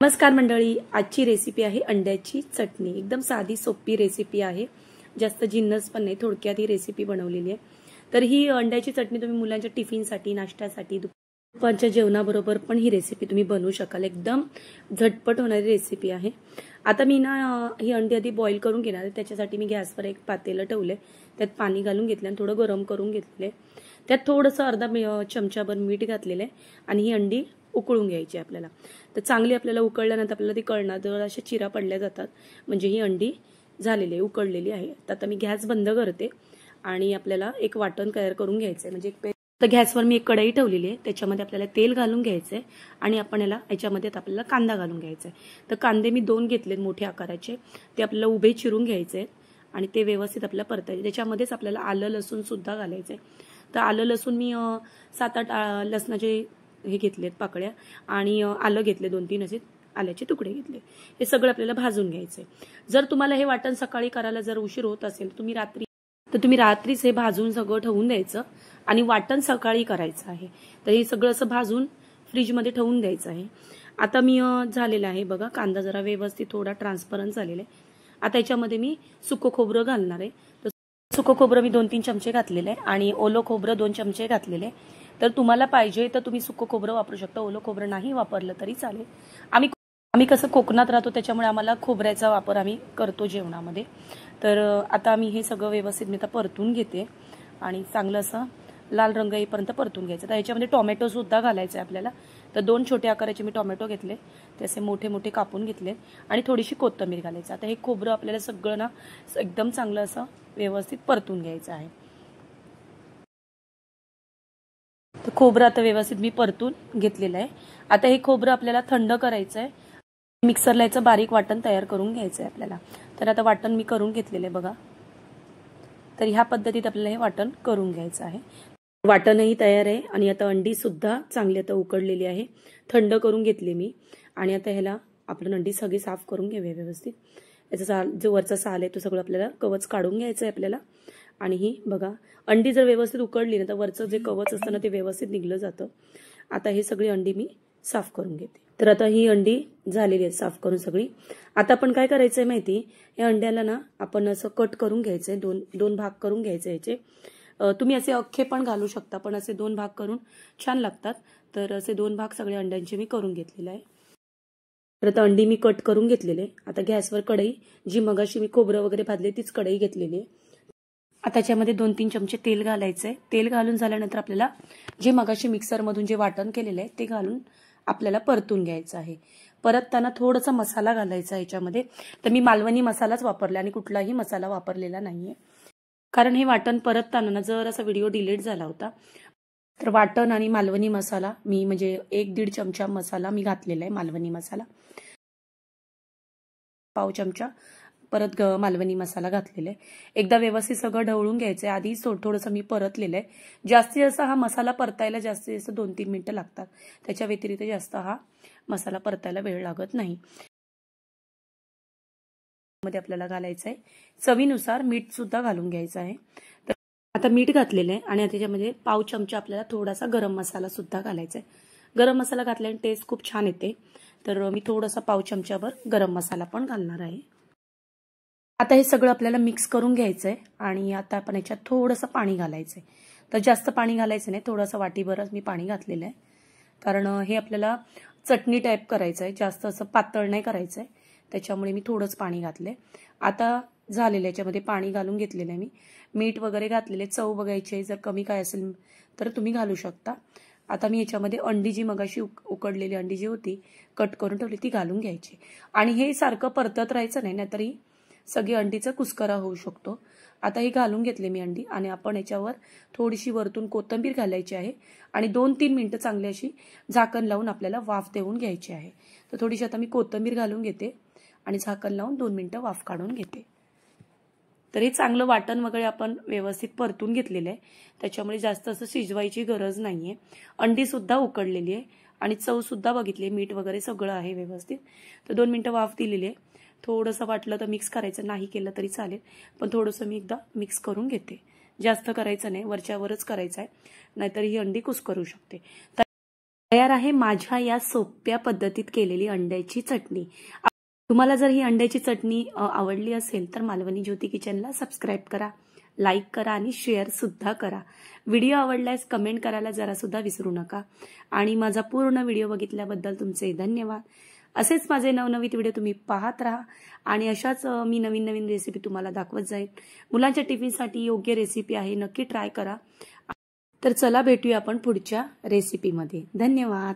नमस्कार मंडळी, आजची रेसिपी आहे अंड्याची चटणी। एकदम साधी सोपी रेसिपी आहे, जास्त जिन्नस पण नाही, थोडक्यात ही रेसिपी बनवलेली आहे। तर ही अंड्याची चटणी तुम्ही मुलांच्या टिफिनसाठी, नाश्त्यासाठी, दुपारच्या जेवणाबरोबर पण ही रेसिपी तुम्ही बनवू शकाल। एकदम झटपट होणारी रेसिपी आहे। आता मी ही अंडी आधी बॉईल करून घेणार आहे। त्याच्यासाठी मी गॅसवर एक पातेलं ठेवले, त्यात पाणी घालून घेतले आणि थोडं गरम करून घेतले। त्यात थोडंसं अर्धा चमचाभर मीठ घातलेलं आहे आणि ही अंडी उकळून घ्यायची आपल्याला। तर चांगली आपल्याला उकळल्यानंतर आपल्याला ती कळणार, जर अशा चिरा पडल्या जातात म्हणजे ही अंडी झालेली आहे, उकळलेली आहे। तर आता मी गॅस बंद करते आणि आपल्याला एक वाटण तयार करून घ्यायचं आहे। म्हणजे तर गॅसवर मी एक कढई ठेवलेली आहे, त्याच्यामध्ये आपल्याला तेल घालून घ्यायचंय आणि आपण याच्यामध्ये आपल्याला कांदा घालून घ्यायचा आहे। तर कांदे मी 2 घेतलेत मोठ्या आकाराचे, ते आपल्याला उभे चिरून घ्यायचे आणि ते व्यवस्थित आपल्याला परतायचे। त्याच्यामध्येच आपल्याला आलं लसूण सुद्धा घालायचंय। तर आलं लसूण मी 7-8 लसणाचे हे घेतलेत पाकळ्या आणि आलं घेतले 2-3 असे आल्याचे तुकडे घेतले। हे सगळं आपल्याला भाजून घ्यायचंय। जर तुम्हाला हे वाटण सकाळी करायला जर उशीर होत असेल तुम्ही रात्रीच हे भाजून सगळं ठेवून द्यायचं आणि वाटण सकाळी करायचं आहे। तर हे सगळं असं भाजून फ्रीजमध्ये ठेवून द्यायचं आहे। आता मी झालेलं आहे बघा, कांदा जरा व्यवस्थित थोडा ट्रान्सपरंट झालेला आहे। आता याच्यामध्ये मी सुकं खोबरं घालणार आहे। तर सुकं खोबरं मी 2-3 चमचे घातलेले आहे आणि ओलं खोबरं 2 चमचे घातलेले आहे। तर तुम्हाला पाहिजे तर तुम्ही सुकं खोबरं वापरू शकता, ओलं खोबरं नाही वापरलं तरी चालेल। आम्ही कसं कोकणात राहतो त्याच्यामुळे आम्हाला खोबऱ्याचा वापर आम्ही करतो जेवणामध्ये। तर आता मी हे सगळं व्यवस्थित मी परतून घेते आणि चांगलं असं लाल रंग येईपर्यंत परतून घ्यायचं। तर याच्यामध्ये टोमॅटो सुद्धा घालायचं आहे आपल्याला। तर 2 छोटे आकाराचे मी टोमॅटो घेतले, ते असे मोठे मोठे कापून घेतले आणि थोडीशी कोथिंबीर घालायचं। आता हे खोबरं आपल्याला सगळं एकदम चांगलं असं व्यवस्थित परतून घ्यायचं आहे। तर खोबरं आता व्यवस्थित मी परतून घेतलेलं आहे। आता हे खोबरं आपल्याला थंड करायचं आहे, मिक्सरला याचं बारीक वाटण तयार करून घ्यायचं आहे आपल्याला। तर आता वाटण मी करून घेतलेलं आहे बघा। तर ह्या पद्धतीत आपल्याला हे वाटण करून घ्यायचं आहे। वाटणही तयार आहे आणि आता अंडी सुद्धा चांगली आता उकडलेली आहे, थंड करून घेतली मी। आणि आता ह्याला आपण अंडी सगळी साफ करून घेऊया व्यवस्थित। याचा जो वरचा साल आहे तो सगळं आपल्याला कवच काढून घ्यायचं आहे आपल्याला। आणि ही बघा, अंडी जर व्यवस्थित उकडली ना तर वरचं जे कवच असतं ना ते व्यवस्थित निघलं जातं। आता हे सगळी अंडी मी साफ करून घेते। तर आता ही अंडी झालेली आहे साफ करून सगळी। आता आपण काय करायचंय माहिती, या अंड्याला ना आपण असं कट करून घ्यायचंय, दोन भाग करून घ्यायचे याचे। तुम्ही असे अख्खे पण घालू शकता, पण असे 2 भाग करून छान लागतात। तर असे 2 भाग सगळ्या अंड्यांचे मी करून घेतलेले आहे। तर आता अंडी मी कट करून घेतलेले। आता गॅसवर कढई, जी मगाशी मी खोबरं वगैरे भाजले तीच कढई घेतलेली आहे। आता त्याच्यामध्ये 2-3 चमचे तेल घालायचंय। तेल घालून झाल्यानंतर आपल्याला जे मगाशी मिक्सरमधून जे वाटण केलेलं आहे ते घालून आपल्याला परतून घ्यायचं आहे। परतताना थोडासा मसाला घालायचा याच्यामध्ये। तर मी मालवणी मसालाच वापरला आणि कुठलाही मसाला वापरलेला नाहीये, कारण हे वाटण परतताना ना जर असा व्हिडिओ डिलीट झाला होता। तर वाटण आणि मालवणी मसाला मी म्हणजे 1-1.5 चमचा मसाला मी घातलेला आहे, मालवणी मसाला। पाव चमचा परत मालवणी मसाला घातलेला आहे। एकदा व्यवस्थित सगळं ढवळून घ्यायचंय। आधी थोडंसं मी परतलेलं आहे। जास्तीत जास्त हा मसाला परतायला जास्तीत जास्त 2-3 मिनिटं लागतात, त्याच्या व्यतिरिक्त जास्त हा मसाला परतायला वेळ लागत नाही। मध्ये आपल्याला घालायचं आहे चवीनुसार मीठ सुद्धा घालून घ्यायचं आहे। तर आता मीठ घातलेलं आहे आणि त्याच्यामध्ये पाव चमचा आपल्याला थोडासा गरम मसाला सुद्धा घालायचा आहे। गरम मसाला घातल्याने टेस्ट खूप छान येते। तर मी थोडासा पाव चमचाभर गरम मसाला पण घालणार आहे। आता हे सगळं आपल्याला मिक्स करून घ्यायचंय आणि आता आपण याच्यात थोडंसं पाणी घालायचंय। तर जास्त पाणी घालायचं नाही, थोडंसं वाटीभरच मी पाणी घातलेलं आहे, कारण हे आपल्याला चटणी टाईप करायचं आहे, जास्त असं पातळ नाही करायचंय, त्याच्यामुळे मी थोडंच पाणी घातलंय। आता झालेलं याच्यामध्ये पाणी घालून घेतलेलं आहे मी, मीठ वगैरे घातलेले। चव बघायची आहे, जर कमी काय असेल तर तुम्ही घालू शकता। आता मी याच्यामध्ये अंडी जी मगाशी उकडलेली अंडी जी होती कट करून ठेवली ती घालून घ्यायची आणि हे सारखं परतत राहायचं नाही, नाहीतरी सगळी अंडीचा कुस्करा होऊ शकतो। आता ही घालून घेतली मी अंडी आणि आपण याच्यावर थोडीशी वरतून कोथिंबीर घालायची आहे आणि 2-3 मिनिटं चांगली अशी झाकण लावून आपल्याला वाफ देऊन घ्यायची आहे। तर थोडीशी आता मी कोथिंबीर घालून घेते आणि झाकण लावून 2 मिनिटं वाफ काढून घेते। तर हे चांगलं वाटण वगैरे आपण व्यवस्थित परतून घेतलेलं आहे, त्याच्यामुळे जास्त असं शिजवायची गरज नाहीये। अंडी सुद्धा उकडलेली आहे आणि चव सुद्धा बघितली, मीठ वगैरे सगळं आहे व्यवस्थित। तर 2 मिनिटं वाफ दिलेली आहे। थोडंसं वाटलं तर मिक्स करायचं, नाही केलं तरी चालेल, पण थोडंसं मी एकदा मिक्स करून घेते। जास्त करायचं नाही, वरच्यावरच करायचं आहे, नाहीतर ही अंडी कुस्करू शकते। तयार आहे माझ्या या सोप्या पद्धतीत केलेली अंड्याची चटणी। तुम्हाला जर ही अंड्याची चटणी आवडली असेल तर मालवणी ज्योती किचनला सबस्क्राइब करा, लाईक करा आणि शेअर सुद्धा करा। व्हिडिओ आवडल्यास कमेंट करायला जरा सुद्धा विसरू नका आणि माझा पूर्ण व्हिडिओ बघितल्याबद्दल तुमचे धन्यवाद। असेच माझे नवनवीन व्हिडिओ तुम्ही पाहत राहा आणि अशाच मी नवीन नवीन रेसिपी तुम्हाला दाखवत जाईन। मुलांच्या टिफिनसाठी योग्य रेसिपी आहे, नक्की ट्राय करा। तर चला भेटूया आपण पुढच्या रेसिपीमध्ये। धन्यवाद।